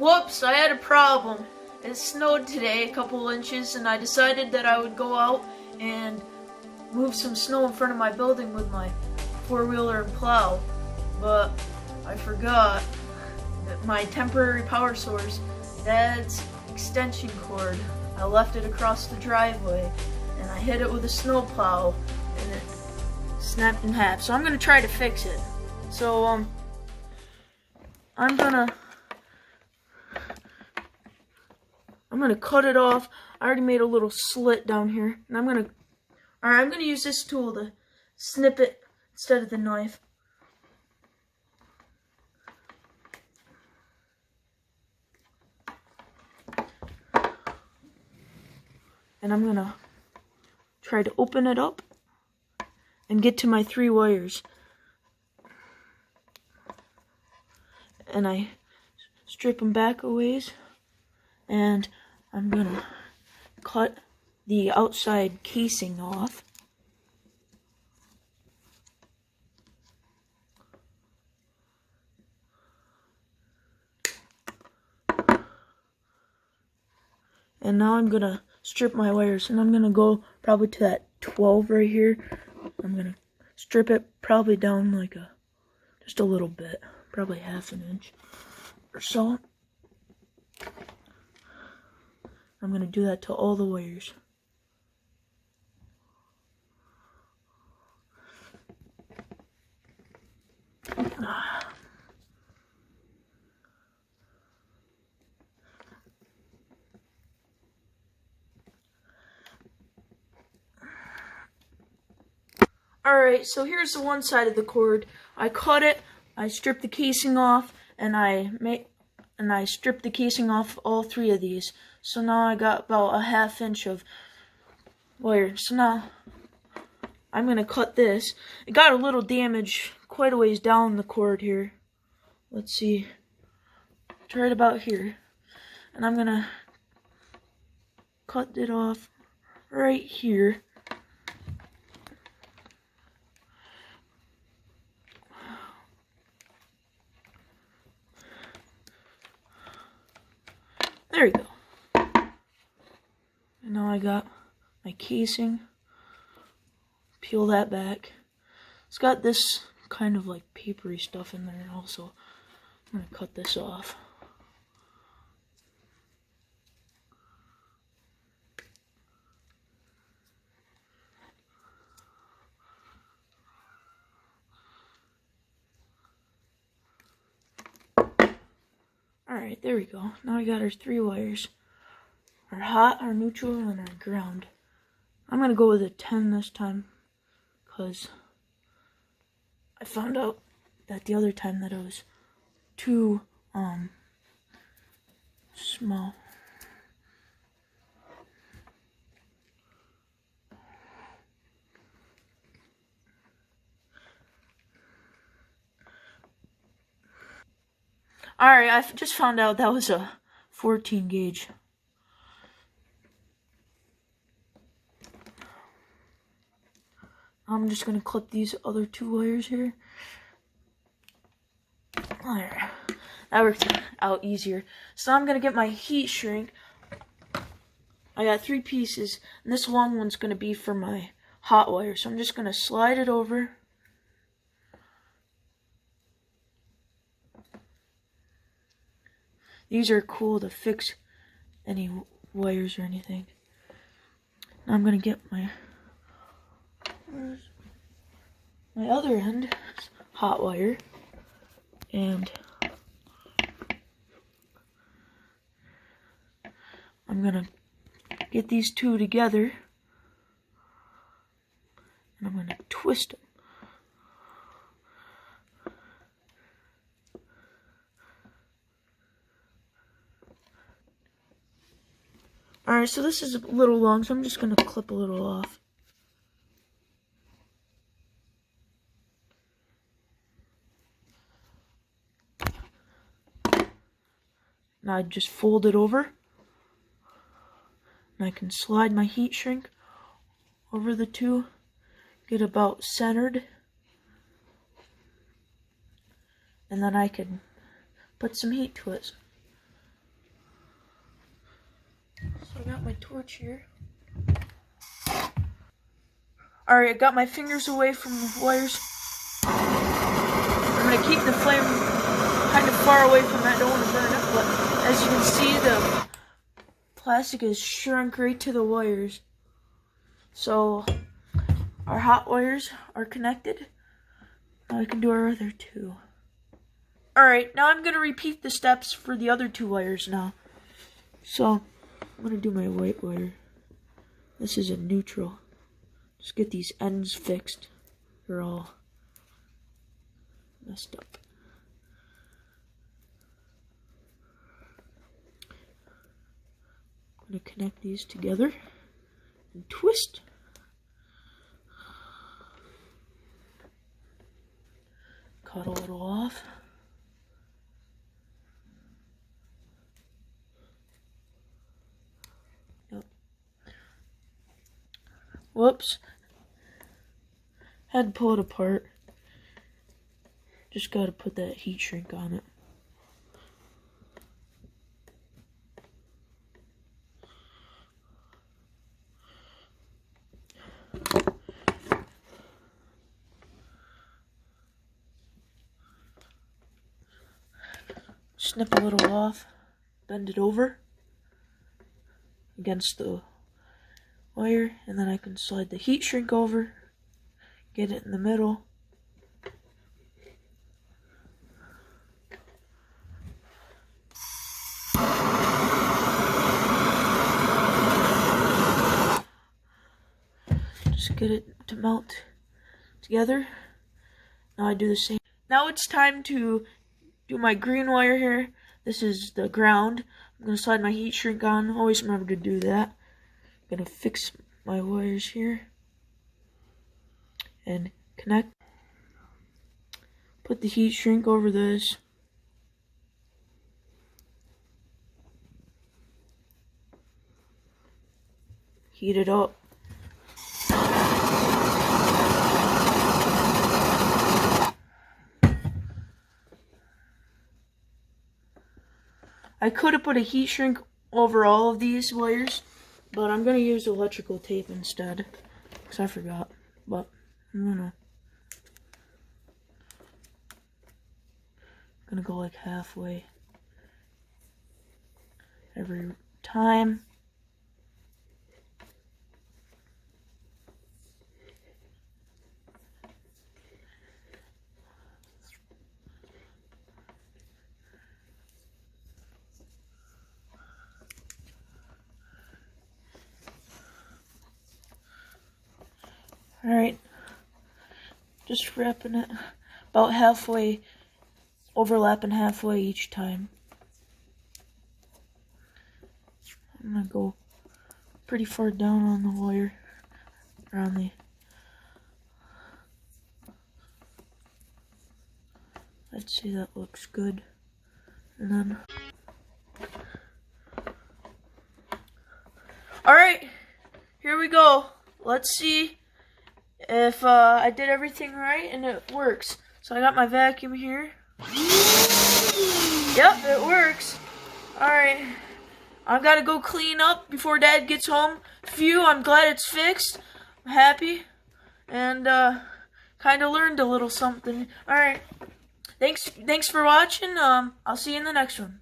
Whoops, I had a problem. It snowed today, a couple inches, and I decided that I would go out and move some snow in front of my building with my four-wheeler and plow. But I forgot that my temporary power source, Dad's extension cord, I left it across the driveway, and I hit it with a snowplow, and it snapped in half. So I'm gonna try to fix it. So I'm gonna cut it off. I already made a little slit down here, and I'm gonna use this tool to snip it instead of the knife. And I'm gonna try to open it up and get to my 3 wires. And I strip them back a ways, and I'm gonna cut the outside casing off. And now I'm gonna strip my wires, and I'm gonna go probably to that 12 right here. I'm gonna strip it probably down like just a little bit, probably half an inch or so. I'm gonna do that to all the wires. Alright, so here's the one side of the cord. I cut it, I stripped the casing off, and I stripped the casing off all 3 of these. So now I got about a ½ inch of wire. So now I'm gonna cut this. It got a little damage quite a ways down the cord here. Let's see. It's right about here. And I'm gonna cut it off right here. There we go. And now I got my casing. Peel that back. It's got this kind of like papery stuff in there also. I'm gonna cut this off. Alright, there we go. Now we got our 3 wires. Our hot, our neutral, and our ground. I'm gonna go with a 10 this time, because I found out that the other time that it was too small. Alright, I just found out that was a 14 gauge. I'm just going to clip these other 2 wires here. Alright, that worked out easier. So I'm going to get my heat shrink. I got 3 pieces, and this long one's going to be for my hot wire. So I'm just going to slide it over. These are cool to fix any wires or anything. Now I'm going to get my other end, hot wire, and I'm going to get these 2 together, and I'm going to twist them. Alright, so this is a little long, so I'm just going to clip a little off. Now I just fold it over, and I can slide my heat shrink over the 2, get about centered, and then I can put some heat to it. I got my torch here. Alright, I got my fingers away from the wires. I'm gonna keep the flame kind of far away from that. I don't want to burn it, but as you can see, the plastic is shrunk right to the wires. So our hot wires are connected. Now we can do our other two. Alright, now I'm gonna repeat the steps for the other two wires now. So I'm gonna do my white wire. This is a neutral. Just get these ends fixed. They're all messed up. I'm gonna connect these together and twist. Cut a little off. Yep. Whoops. Had to pull it apart. Just gotta put that heat shrink on it. Snip a little off, bend it over against the wire, and then I can slide the heat shrink over, get it in the middle. Just get it to melt together. Now I do the same. Now it's time to do my green wire here. This is the ground. I'm going to slide my heat shrink on. Always remember to do that. I'm going to fix my wires here and connect. Put the heat shrink over this. Heat it up. I could have put a heat shrink over all of these wires, but I'm going to use electrical tape instead, because I forgot, but I'm gonna go like halfway every time. Alright, just wrapping it about halfway, overlapping halfway each time. I'm gonna go pretty far down on the wire, around the, I'd say that looks good. And then, alright, here we go. Let's see if I did everything right and it works. So I got my vacuum here. Yep, it works. Alright, I've got to go clean up before Dad gets home. Phew, I'm glad it's fixed. I'm happy. And kind of learned a little something. Alright, thanks for watching. I'll see you in the next one.